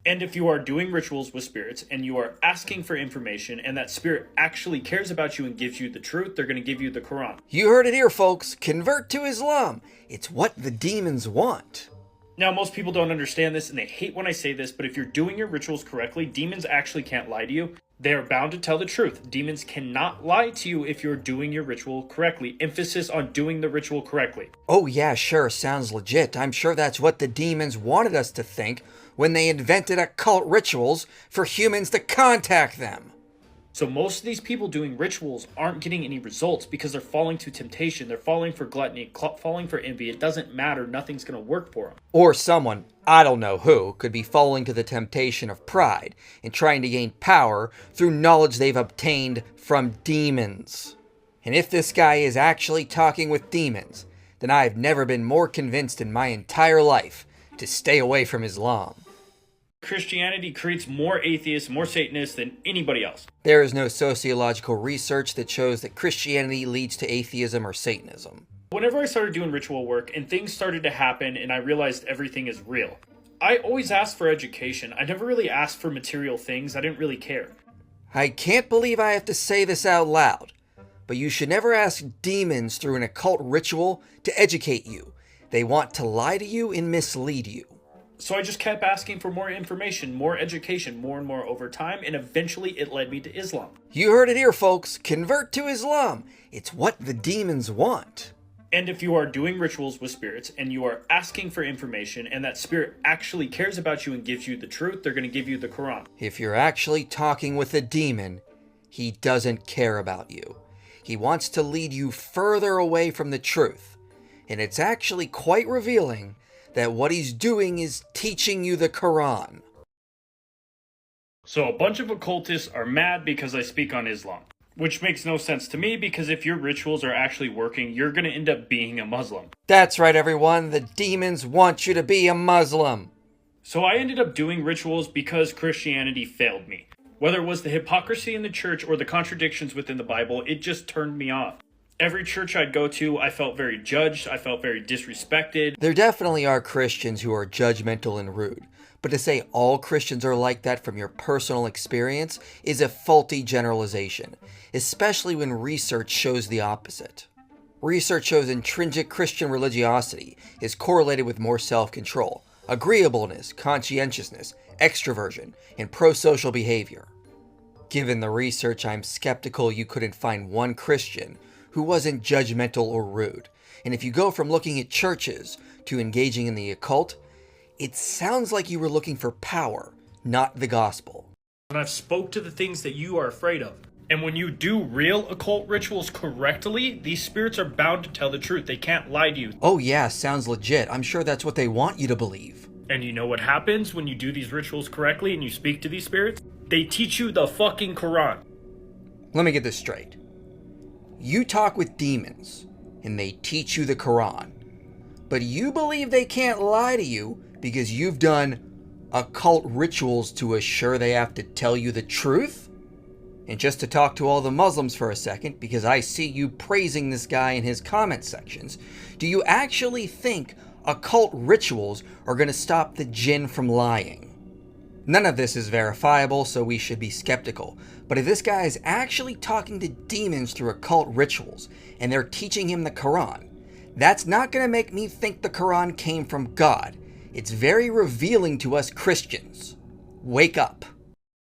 And if you are doing rituals with spirits and you are asking for information and that spirit actually cares about you and gives you the truth, they're going to give you the Quran. You heard it here, folks. Convert to Islam. It's what the demons want. Now, most people don't understand this and they hate when I say this, but if you're doing your rituals correctly, demons actually can't lie to you. They are bound to tell the truth. Demons cannot lie to you if you're doing your ritual correctly. Emphasis on doing the ritual correctly. Oh yeah, sure, sounds legit. I'm sure that's what the demons wanted us to think when they invented occult rituals for humans to contact them. So most of these people doing rituals aren't getting any results because they're falling to temptation. They're falling for gluttony, falling for envy. It doesn't matter. Nothing's going to work for them. Or someone, I don't know who, could be falling to the temptation of pride and trying to gain power through knowledge they've obtained from demons. And if this guy is actually talking with demons, then I've never been more convinced in my entire life to stay away from Islam. Christianity creates more atheists, more Satanists than anybody else. There is no sociological research that shows that Christianity leads to atheism or Satanism. Whenever I started doing ritual work and things started to happen and I realized everything is real, I always asked for education. I never really asked for material things. I didn't really care. I can't believe I have to say this out loud, but you should never ask demons through an occult ritual to educate you. They want to lie to you and mislead you. So I just kept asking for more information, more education, more and more over time, and eventually it led me to Islam. You heard it here, folks. Convert to Islam. It's what the demons want. And if you are doing rituals with spirits and you are asking for information and that spirit actually cares about you and gives you the truth, they're going to give you the Quran. If you're actually talking with a demon, he doesn't care about you. He wants to lead you further away from the truth. And it's actually quite revealing that what he's doing is teaching you the Quran. So a bunch of occultists are mad because I speak on Islam, which makes no sense to me because if your rituals are actually working, you're going to end up being a Muslim. That's right, everyone. The demons want you to be a Muslim. So I ended up doing rituals because Christianity failed me. Whether it was the hypocrisy in the church or the contradictions within the Bible, it just turned me off. Every church I'd go to, I felt very judged, I felt very disrespected. There definitely are Christians who are judgmental and rude, but to say all Christians are like that from your personal experience is a faulty generalization, especially when research shows the opposite. Research shows intrinsic Christian religiosity is correlated with more self-control, agreeableness, conscientiousness, extroversion, and pro-social behavior. Given the research, I'm skeptical you couldn't find one Christian who wasn't judgmental or rude. And if you go from looking at churches to engaging in the occult, it sounds like you were looking for power, not the gospel. And I've spoke to the things that you are afraid of. And when you do real occult rituals correctly, these spirits are bound to tell the truth. They can't lie to you. Oh yeah, sounds legit. I'm sure that's what they want you to believe. And you know what happens when you do these rituals correctly and you speak to these spirits? They teach you the fucking Quran. Let me get this straight. You talk with demons, and they teach you the Quran. But you believe they can't lie to you because you've done occult rituals to assure they have to tell you the truth? And just to talk to all the Muslims for a second, because I see you praising this guy in his comment sections, do you actually think occult rituals are going to stop the jinn from lying? None of this is verifiable, so we should be skeptical. But if this guy is actually talking to demons through occult rituals, and they're teaching him the Quran, that's not going to make me think the Quran came from God. It's very revealing to us Christians. Wake up.